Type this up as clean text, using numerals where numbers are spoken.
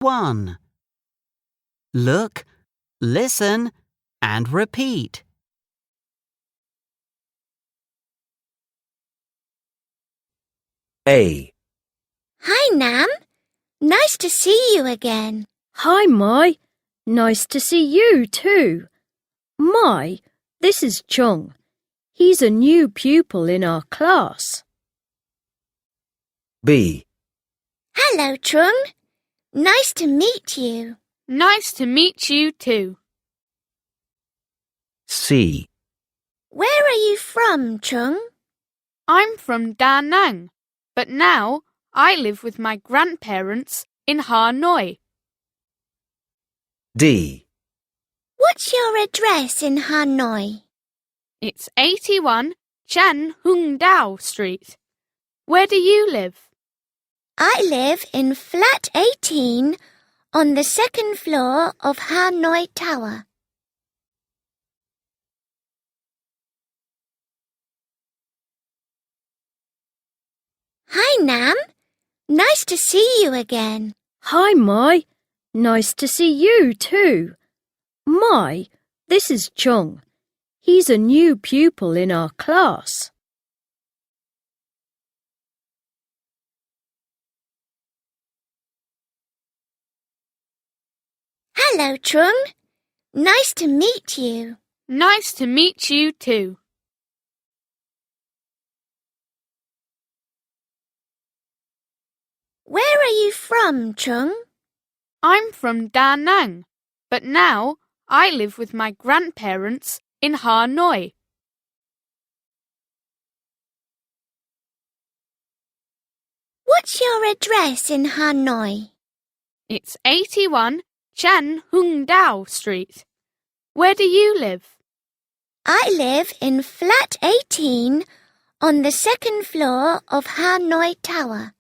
1. Look, listen, and repeat. A. Hi, Nam. Nice to see you again. Hi, Mai. Nice to see you too. Mai, this is Chung. He's a new pupil in our class. B. Hello, Trung. Nice to meet you. Nice to meet you too. C. Where are you from, Trung? I'm from Da Nang, but now I live with my grandparents in Hanoi. D. What's your address in Hanoi? It's 81 Chan Hung Dao Street. Where do you live? I live in flat 18 on the second floor of Hanoi Tower. Hi, Nam. Nice to see you again. Hi, Mai. Nice to see you too. Mai, this is Chung. He's a new pupil in our class. Hello, Trung. Nice to meet you. Nice to meet you too. Where are you from, Trung? I'm from Da Nang, but now I live with my grandparents in Hanoi. What's your address in Hanoi? It's 81 Chan Hung Dao Street. Where do you live? I live in flat 18 on the second floor of Hanoi Tower.